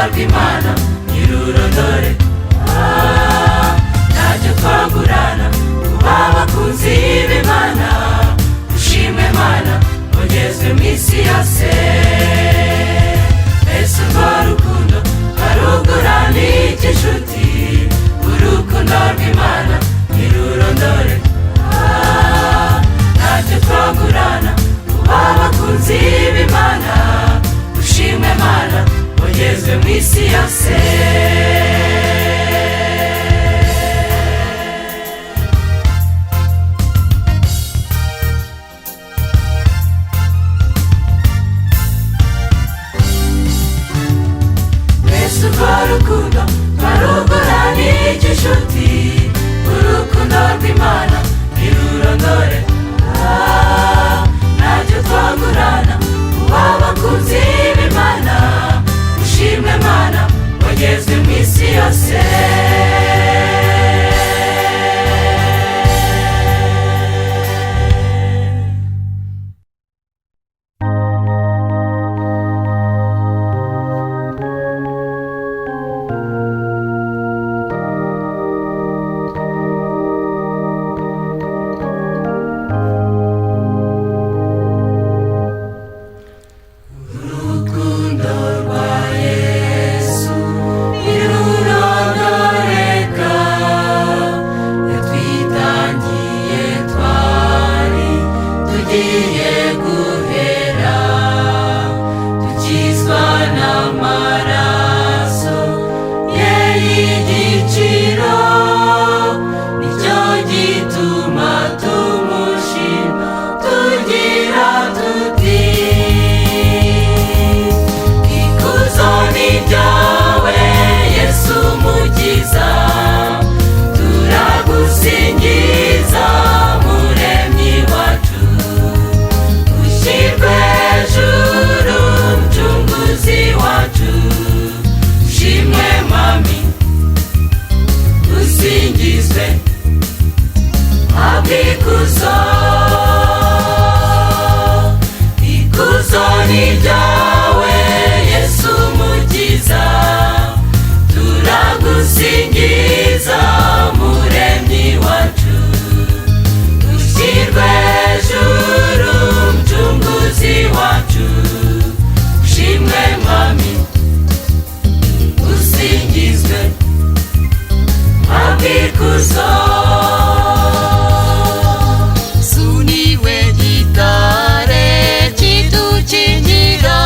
rw'Imana ntirurondore. Ntacyo twagurana kuba abakunzi b'Imana. Ushimwe Mana wagezwe mu isi yose. Ese urwo rukundo twarugurana iki nshuti? Urukundo rw'Imana ntirurondore. Ntacyo twagurana kuba abakunzi b'Imana. Ushimwe Mana wagezwe mu isi yose. Ese urwo rukundo twarugurana iki nshuti? Urukundo rw'Imana ntirurondore. Ntacyo twagurana kuba abakunzi b'Imana. Ushimwe Mana wagezwe mu isi yose. Urukundo rwa Yesu ntirurondoreka. Yatwitangiye twari tugiye guhera. Dukizwa n'amaraso ye y'igiciro. Nicyo gituma tumushima tugira tuti: ikuzo ni ryawe Yesu Mukiza. Turagusingiza Muremyi wacu. Ushyirwe hejuru Mucunguzi wacu. Ushimwe Mwami usingizwe habwe ikuzo. Ikuzo ni ryawe Yesu Mukiza. Turagusingiza Muremyi wacu. Ushyirwe hejuru Mucunguzi wacu. Ushimwe Mwami usingizwe habwe ikuzo. Suniwe gitare kidukingira.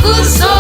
ikuzo.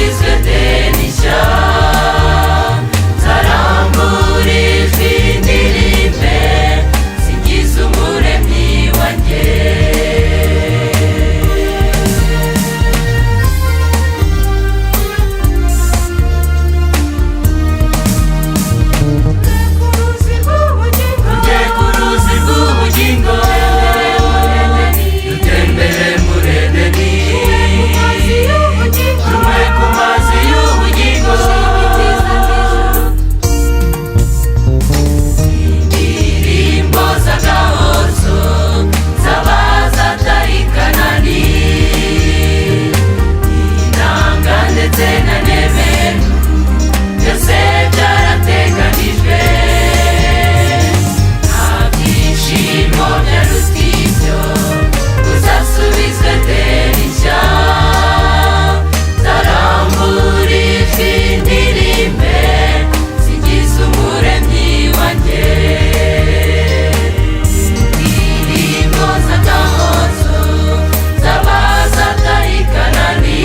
uzasubizwe denishya zaramburijwe indirimbe singiza umuremyi wanjye. Tujye ku ruzi rw'ubugingo dutembere muri Edeni tunywe ku mazi y'ubugingo. Indirimbo z'agahozo z'abazataye i Kanani, inanga ndetse na neberu byose byarateganijwe. Nta byishimo byaruta ibyo uzasubizwe denishya zaramburijwe indirimbe singiza umuremyi wanjye. Indirimbo z'agahozo z'abazataye i Kanani,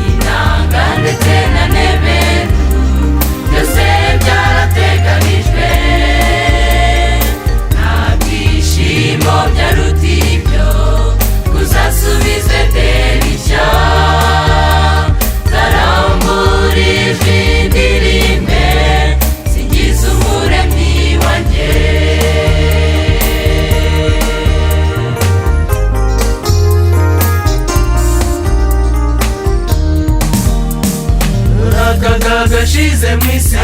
inanga ndetse na neberu byose byarateganijwe. Nta byishimo byaruta ibyo uzasubizwe denishya zaramburijwe indirimbe singiza umuremyi wanjye. Akaga gashize mu isi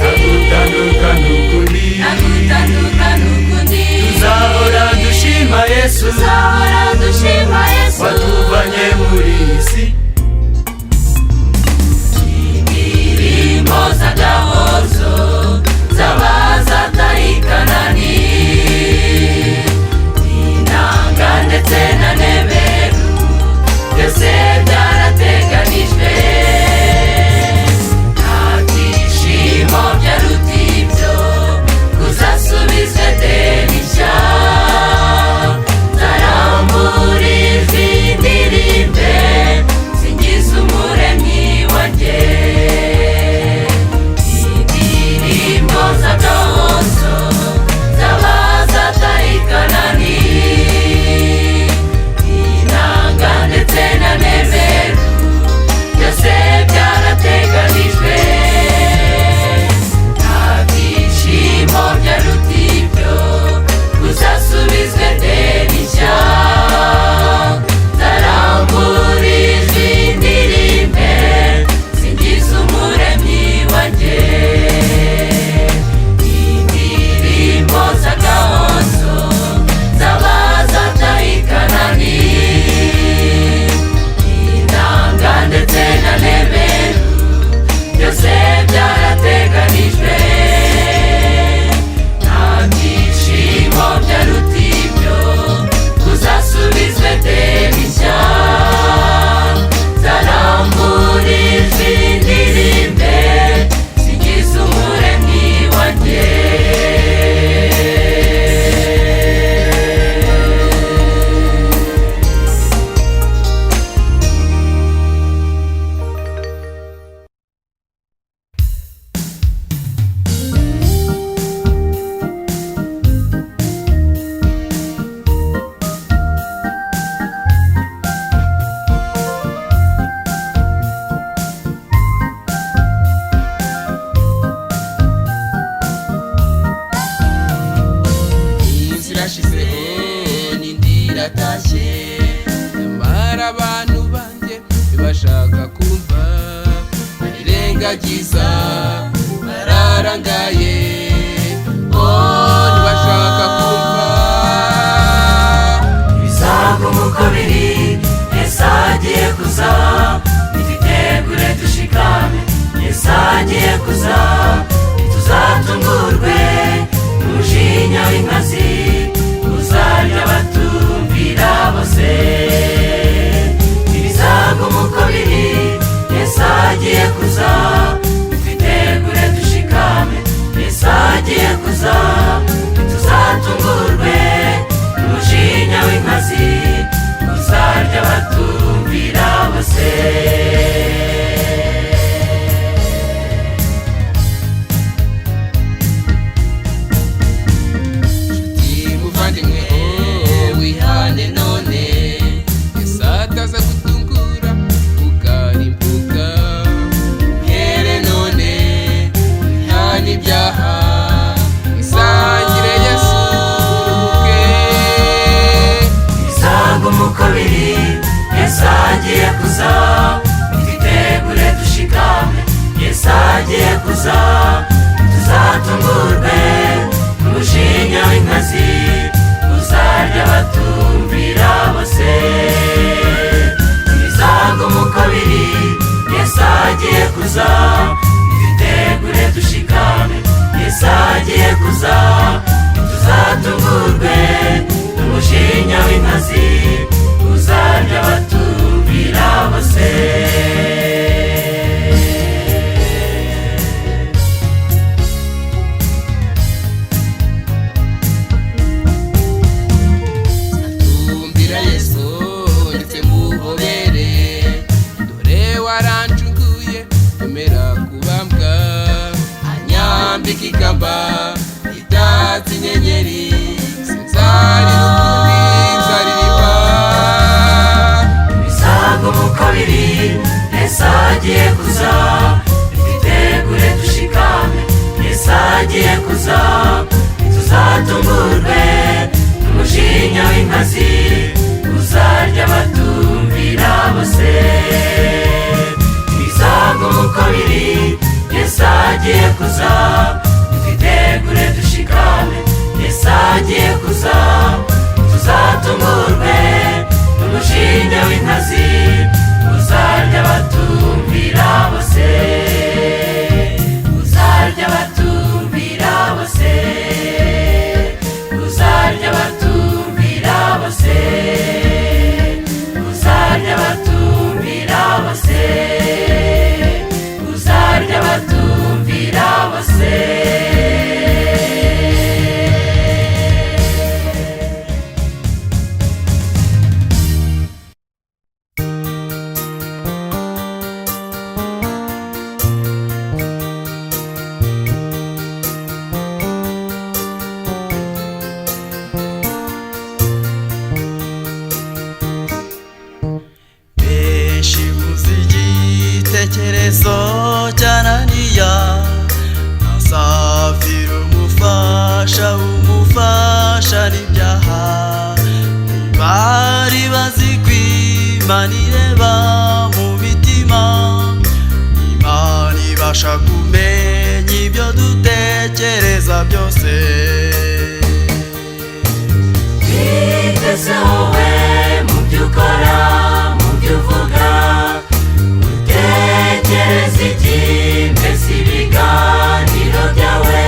agutandukana ukundi tuzahora dushima Yesu watuvanye muri iyi si. Indirimbo z'agahozo z'abazataye i Kanani, inanga ndetse na neberu byose byarateganijwe. Nta byishimo byaruta ibyo uzasubizwe denishya zaramburijwe indirimbe singiza umuremyi wanjye. Indirimbo z'agahozo z'abazataye i Kanani, inanga ndetse na neberu byose byarateganijwe. Nta byishimo byaruta ibyo uzasubizwe denishya zaramburijwe indirimbe singiza umuremyi wanjye. Indirimbo z'agahozo z'abazataye i Kanani, inanga ndetse na neberu byose byarateganijwe. Nta byishimo byaruta ibyo uzasubizwe denishya zaramburijwe indirimbe singiza umuremyi wanjye. Inzira irashizeho n'indi iratashye, nyamara abantu banjye ntibashaka kumva, barirengagiza bararangaye, ntibashaka kumva. Ibizago nk'uko biri Yesu agiye kuza, nitwitegure dushikame Yesu agiye kuza, ntituzatungurwe n'umujinya w'inkazi uzarya abatumvira bose. Ibizago nk'uko biri Yesu agiye kuza, nitwitegure dushikame Yesu agiye kuza, ntituzatungurwe n'umujinya w'inkazi uzarya abatumvira agiye kuza, twitegure dushikame. Yesu agiye kuza, tuzatungurwe n'umujinya w'inkazi uzarya abatumvira bose. Ibizago mu kabiri, Yesu agiye kuza, twitegure dushikame. Yesu agiye kuza, tuzatungurwe n'umujinya w'inkazi uzarya abatumvira bose. Tumbira Yesu ndetse muhobere, dore warancunguye emera kubambwa, anyambika ikamba itatse inyenyeri, sinzari ukundi nzaririmba. Ibisago mu kabiri, Yesu agiye kuza, twitegure dushikame. Yesu agiye kuza, tuzatungurwe n'umujinya w'inkazi uzarya abatumvira bose. Ibisago mu kabiri, Yesu agiye kuza, twitegure dushikame. Yesu agiye kuza, tuzatungurwe n'umujinya w'inkazi uzarya abatumvira bose. Uzarya abatumvira bose, uzarya abatumvira bose, uzarya abatumvira bose, uzarya abatumvira bose. Igitekerezo cyananiya, azavira umufasha umufasha n'ibyaha. Ntibari bazi ko Imana ireba mu mitima, Imana ibasha kumenya ibyo dutekereza byose. Witeze wowe mu byo ukora, mu byo uvuga, utekereza iki? Mbese ibiganiro byawe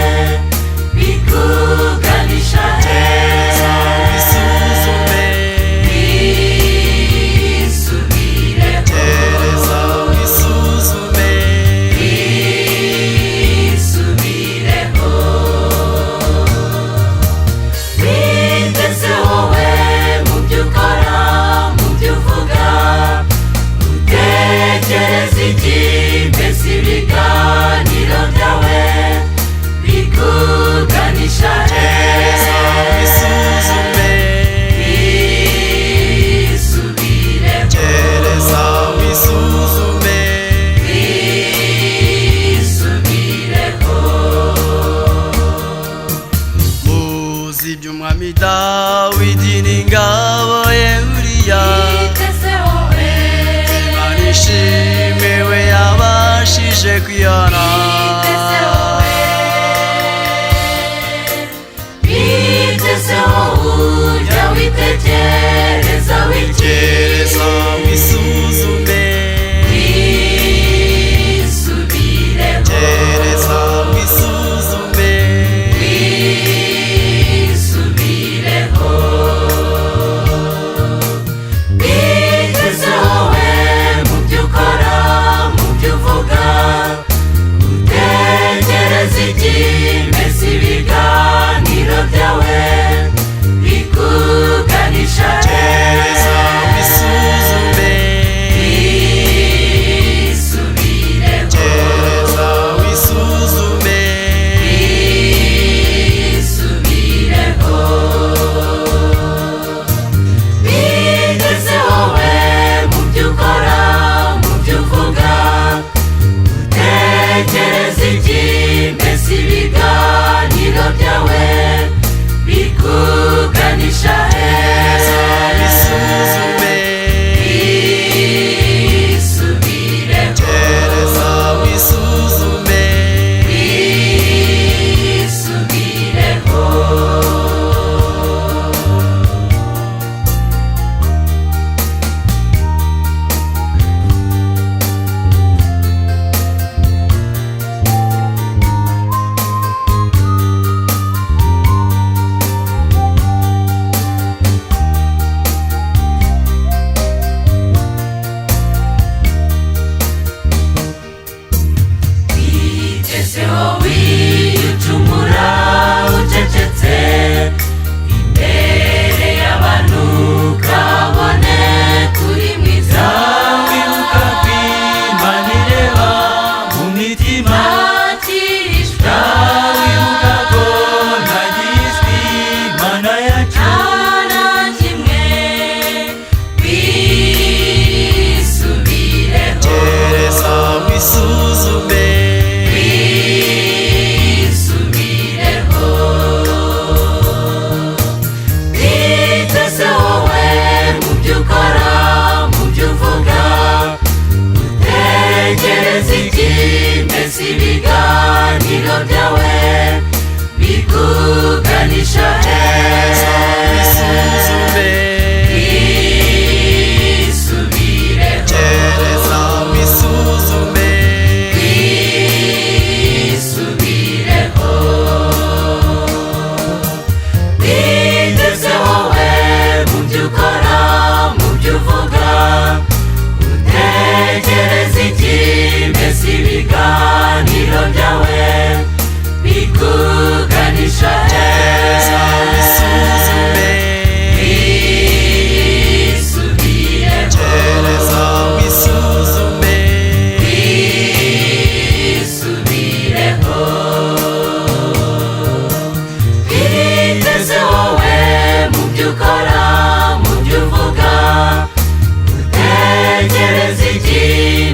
bikuganisha he? Wisuzume, wisubireho, wisuzume, wisubireho. Witeze wowe mu byo ukora, mu byo uvuga, utekereza iki? Mbese ibiganiro byawe bikuganisha he? wisuzume, wisubireho, wisuzume, wisubireho. muzi iby'umwami Dawidi n'ingabo ye Uriya. Witeze wowe, Imana ishimwe we yabashije kwihana. witeze wowe, witeze wowe, ujya witegereza Gereza wisuzume, wisubireho, gereza wisuzume, wisubireho. Witeze wowe mu byo ukora, mu byo uvuga, utekereza iki? Mbese ibiganiro byawe bikuganisha he? gereza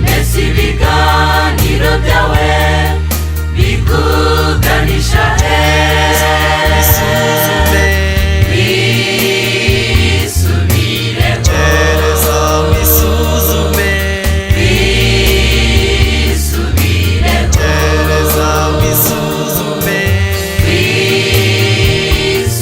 mbese ibiganiro byawe bikuganisha he? Wisuzume, wisubireho, gereza wisuzume, wisubireho, gereza wisuzume, wisubireho.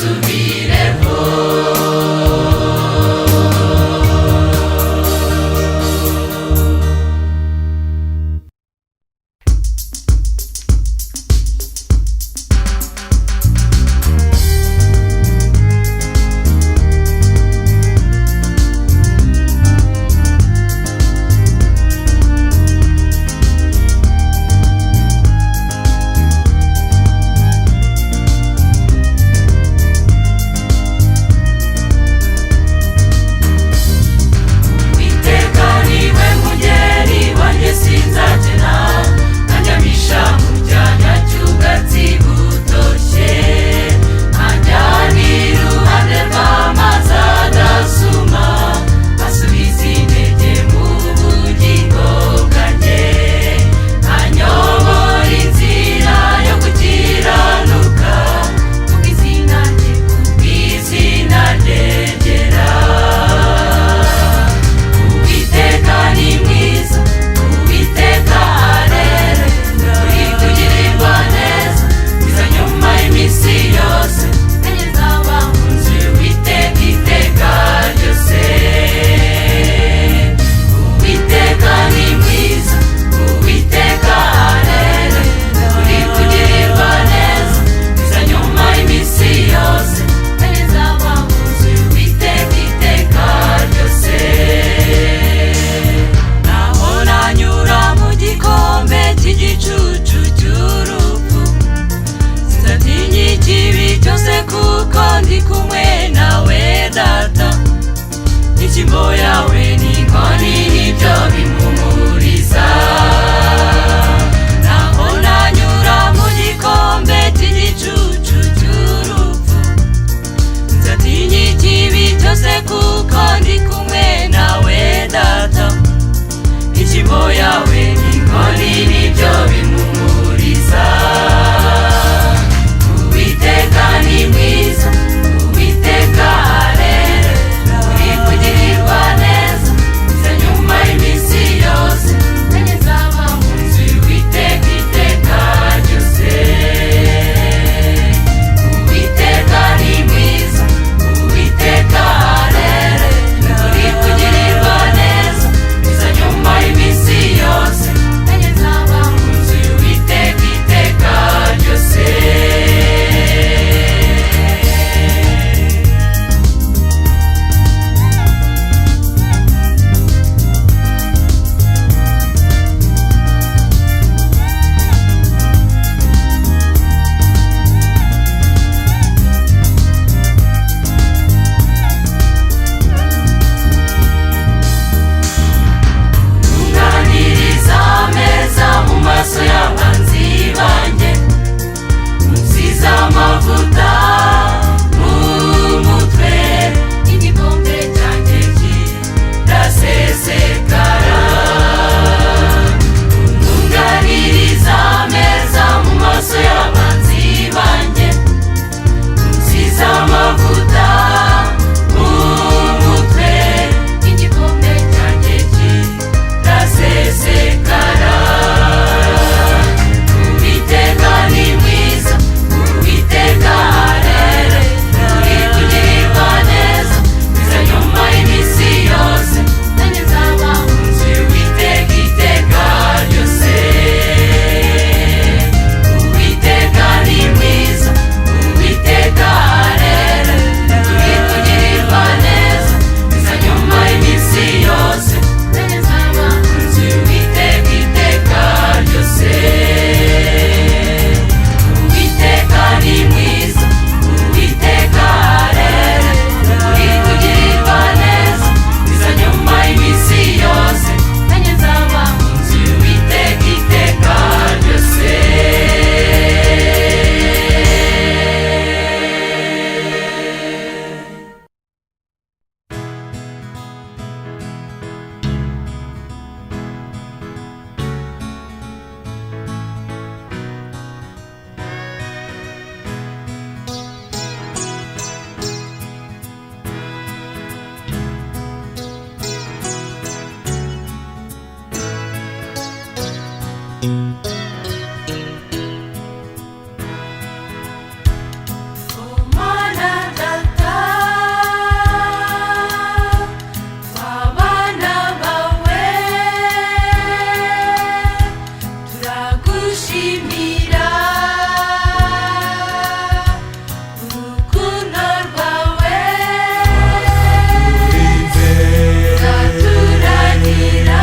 Uwiteka niwe mugeni wanjye sinzakena, anjyamisha mu cyanya cy'ubwatsi butoshye, anjyana iruhande rw'amazi adasuma, asubiza intege mu bugingo bwanjye, anyobora inzira yo gukiranuka, kubw'izina rye, kubw'izina rye ryera. Uwiteka ni mwiza, Uwiteka arera, uri kugirirwa neza, mwiza nyuma y'iminsi yose, ageza abahunze Uwiteka iteka ryose. Uwiteka ni mwiza, Uwiteka arera, uri kugirirwa neza, mwiza nyuma y'iminsi yose, ageza abahunze Uwiteka iteka ryose. Naho nanyura mu gikombe cy'igicucu cy'urupfu, sinzatinya ikibi cyose kuko ndi kumwe nawe Data, inshyimbo yawe n'inkoni nibyo bimpumuriza. Naho nanyura mu gikombe cy'igicucu cy'urupfu, sinzatinya ikibi cyose kuko ndi kumwe nawe Data, inshyimbo yawe n'inkoni nibyo bimpumuriza. Uwiteka ni mwiza, Uwiteka arera, uri kugirirwa neza, Mana data w'abana bawe turagushimira urukundo rwawe zaturagira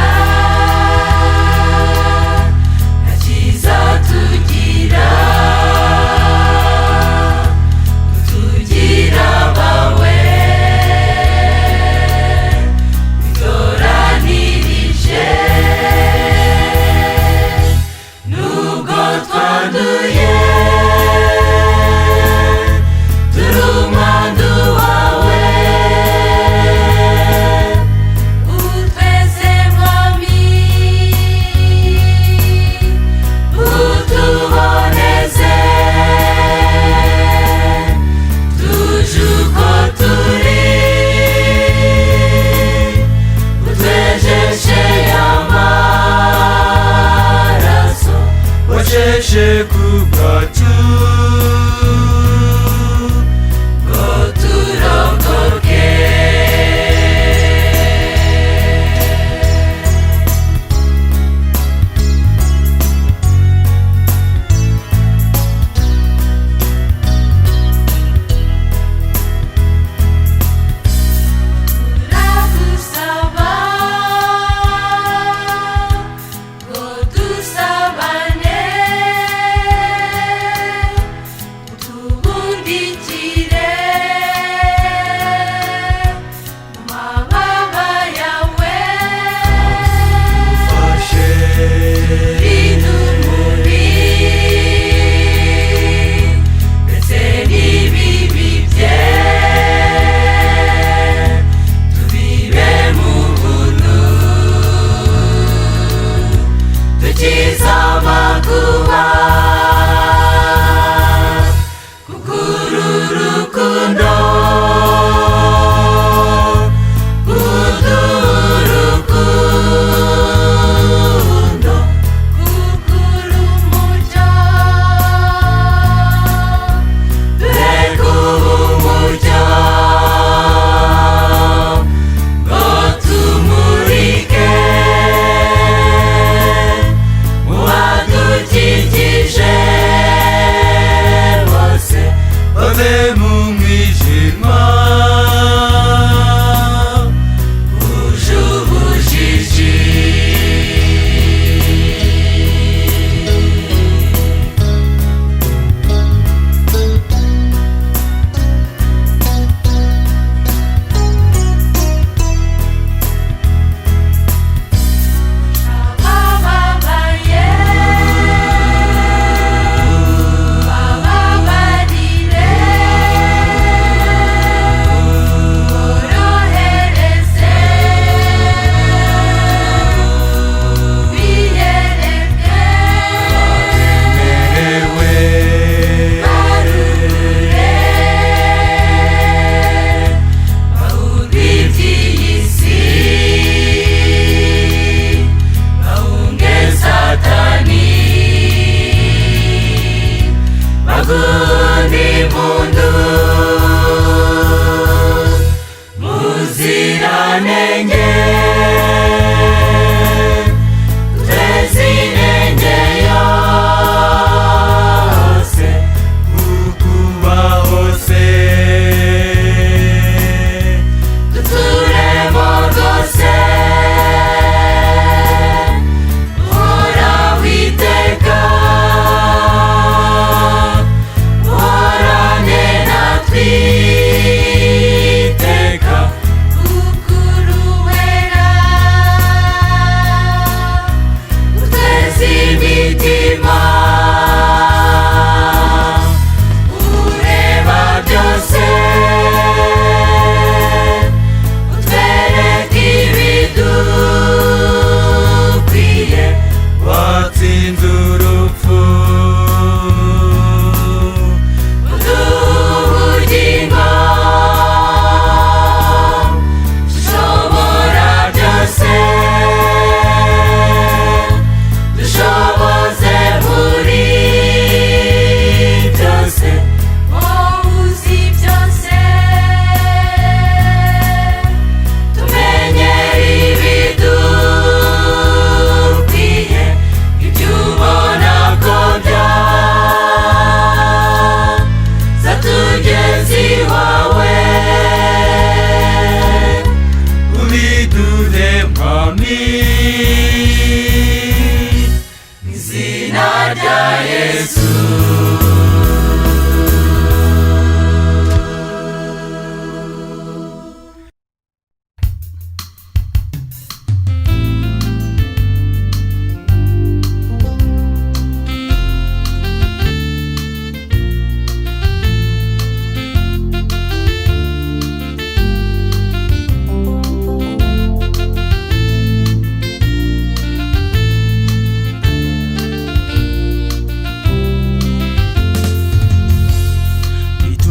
rya Yesu.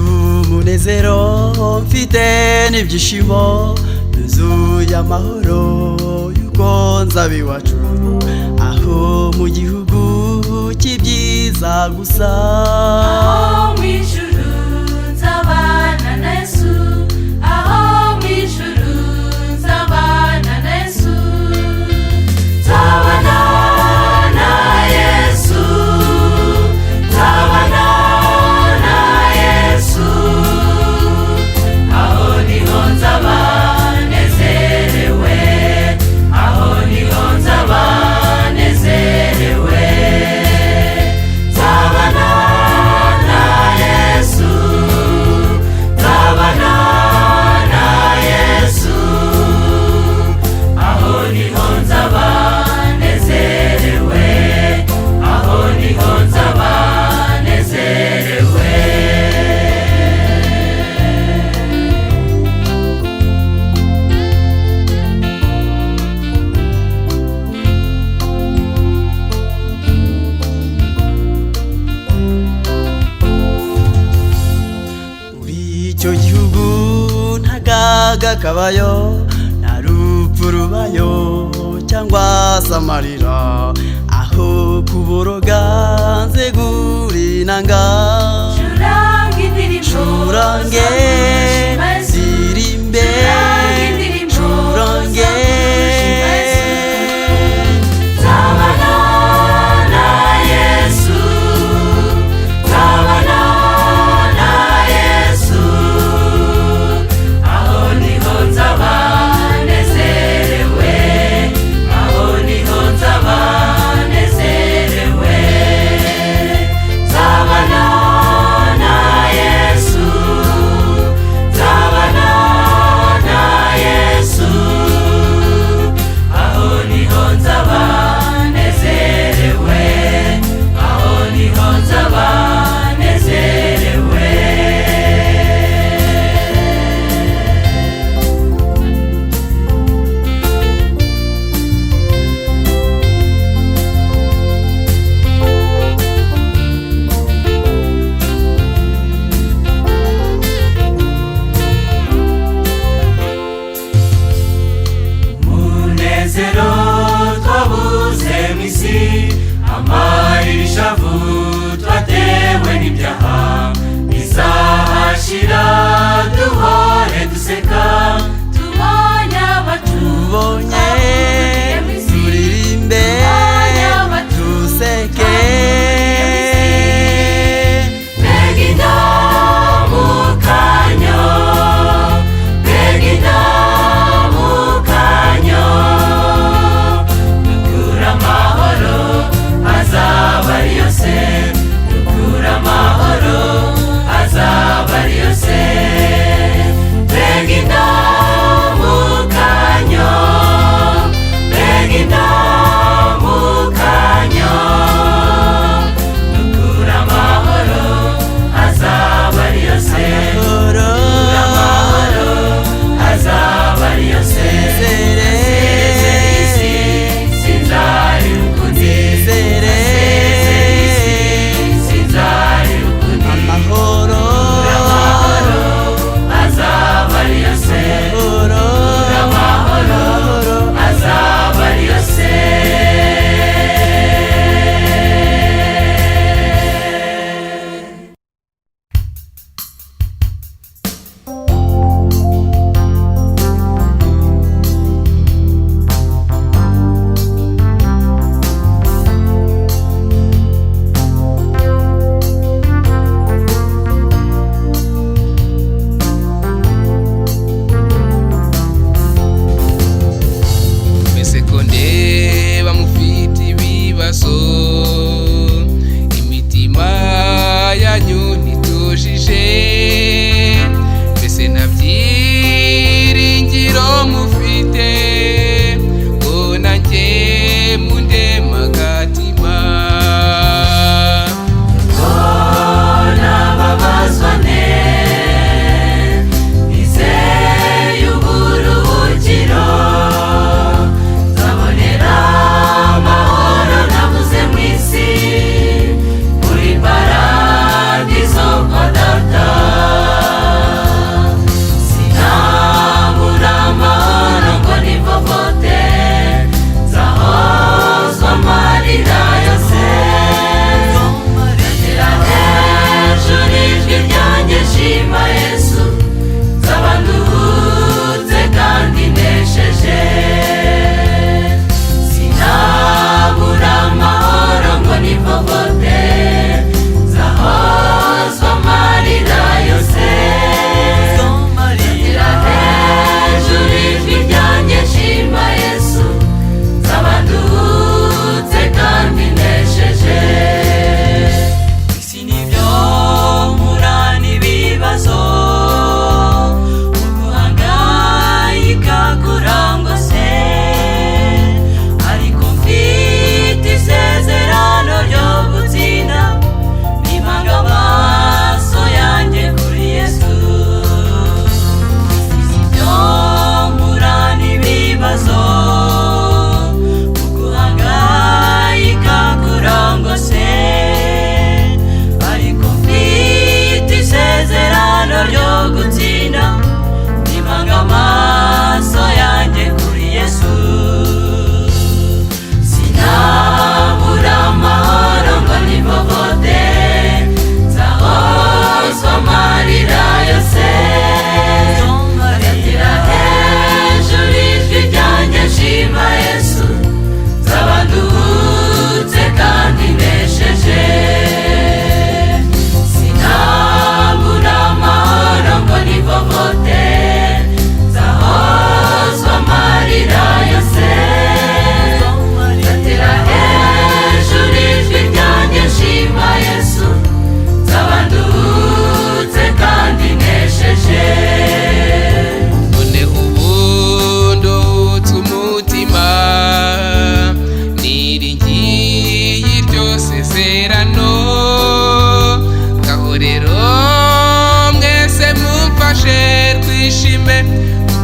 umunezero mfite n'ibyishimo byuzuye amahoro yuko nzaba iwacu aho mu gihugu cy'ibyiza gusa, aho mu ijuru nzabana na Yesu, aho mu ijuru nzabana na Yesu, nzabana na Yesu, nzabana na Yesu, aho niho nzaba nezerewe, aho niho nzaba nezerewe, nzabana na Yesu, nzabana na Yesu, aho niho nzaba nezerewe, aho niho nzaba nezerewe. icyo gihugu nta gaga kabayo, nta rupfu rubayo cyangwa se amarira, aho kuboroga nzegura inanga, Curange indirimbo curange ndirimbe, curange nzabana na Yesu, nzabana na Yesu, aho niho nzaba nezerewe, aho niho nzaba nezerewe, nzabana na Yesu,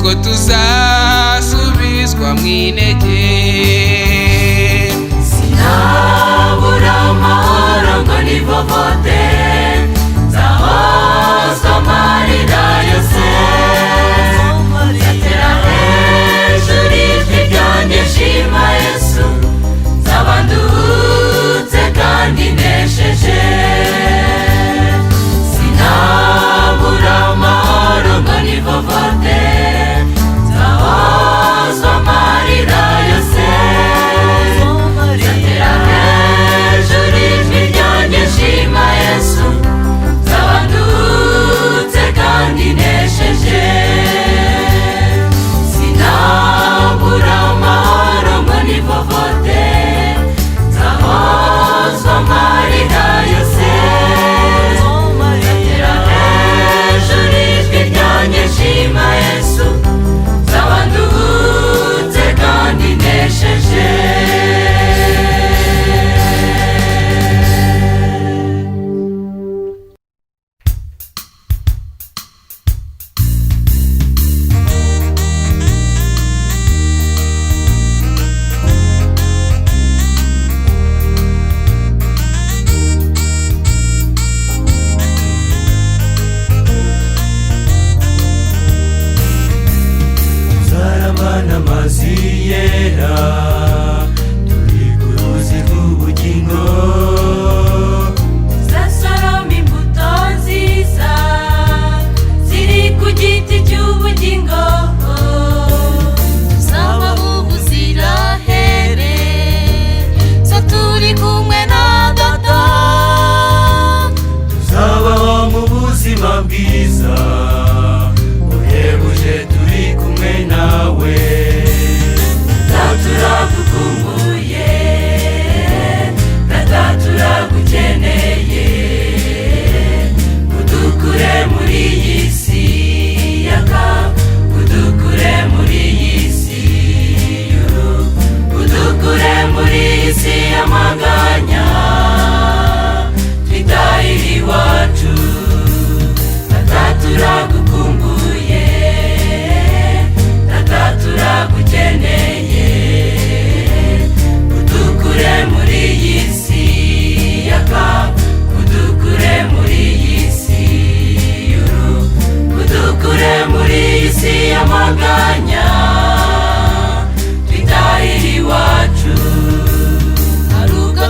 ko tuzasubizwa mw'intege. Sinabura amahoro ngo nivovote, nzahozwa amarira yose, nzatera hejuru ijwi ryanjye nshima Yesu, nzaba nduhutse kandi nesheje. Sinabura amahoro ngo nivovote, nzahozwa amarira yose, nzatera hejuru ijwi ryanjye nshima Yesu, nzaba nduhutse kandi nesheje. Sinabura amahoro ngo nivovote, nzahozwa amarira yose, nzatera hejuru ijwi ryanjye nshima Yesu, nzaba nduhutse kandi nesheje. Tuzarabana amazi yera, turi ku ruzi rw'ubugingo, tuzasoroma imbuto nziza ziri ku giti cy'ubugingo, tuzabaho ubuzirahere, so turi kumwe na Data, tuzabaho mu buzima bwiza buhebuje turi kumwe nawe. Data turagukumbuye, Data turagukeneye, udukure muri iyi si yaka, udukure muri iyi si y'urupfu, udukure muri iyi si y'amaganya, twitahire iwacu. Data turagukumbuye, Data turagukeneye, udukure muri iyi si yaka, udukure muri iyi si y'urupfu, udukure muri iyi si y'amaganya, twitahire iwacu. Hari ubwo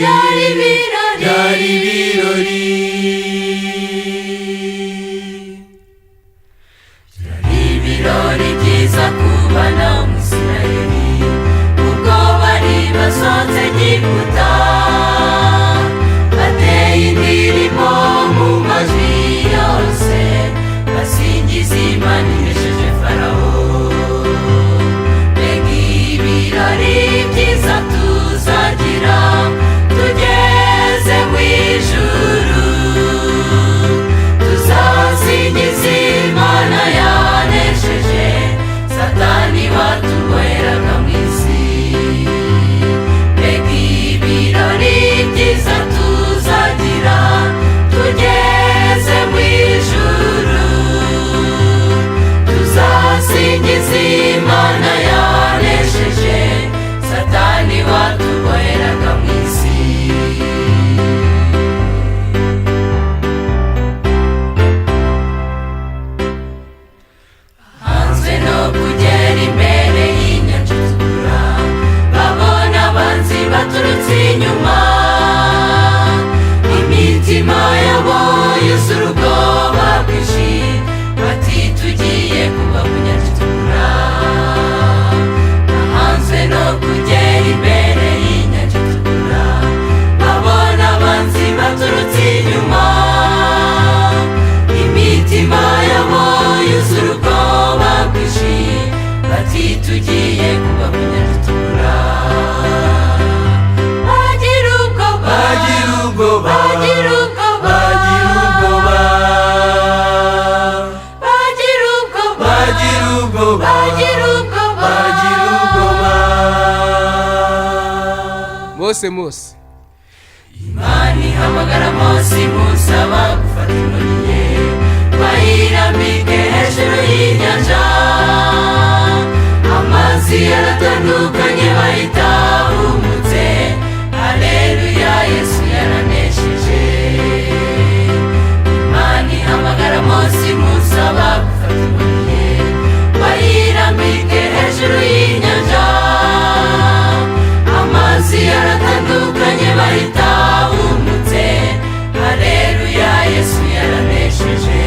byari ibirori ibirori byiza kubana Umwisirayeli ubwo bari basohotse Egiputa bateye indirimbo mu majwi yose basingiza Imana inesheje Farawo. Mbega ibirori byiza tuzagira tugeze mu ijuru, tuzasingiza Imana yanesheje Satani watuboheraga mu isi. Mbega ibirori byiza tuzagira tugeze mu ijuru, tuzasingiza Imana yanesheje Satani watuboheraga mu isi. Hanzwe no kugera imbere y'inyanja itukura, babona abanzi baturutse inyuma, imitima yabo yuzuye ubwoba bwinshi, bati tugiye kuba mu nyanja itukura. Hanzwe no kugera imbere y'inyanja itukura, babona abanzi baturutse inyuma, imitima yabo yuzuye ubwoba bwinshi, bati tugiye kuba mu nyanja itukura. Bagira ubwoba, bagira ubwoba, bagira ubwoba, bagira ubwoba, bagira ubwoba, bagira ubwoba, bagira ubwoba. Mose Imana ihamagara Mose imusaba gufata inkoni ye bayirambike hejuru y'inyanja, amazi yaratandukanye bahita humutse. Haleluya, Yesu yaranesheje. Imana ihamagara Mose imusaba gufata inkoni ye bayirambike hejuru y'inyanja, amazi yaratandukanye bahita humutse. Haleluya, Yesu yaranesheje.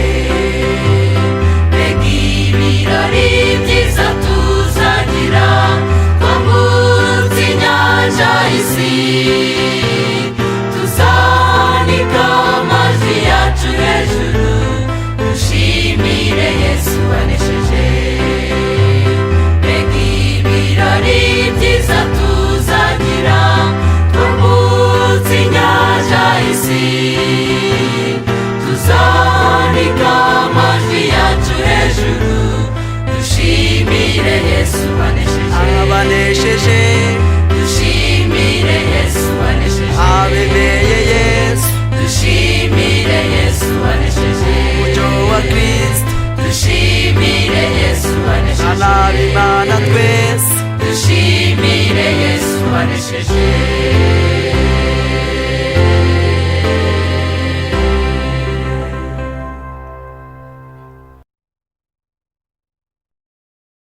Mbega ibirori byiza tuzagira twambutse inyanja y'isi, tuzanika amajwi yacu hejuru dushimire Yesu wanesheje. Mbega ibirori byiza tuzagira twambutse inyanja y'isi, tuzanika amajwi yacu hejuru dushimire Yesu wanesheje. abanesheje Dushimire Yesu wanesheje. abemeye Yesu Dushimire Yesu wanesheje. umucyo wa Kristo Dushimire Yesu wanesheje. abana twese Dushimire Yesu wanesheje.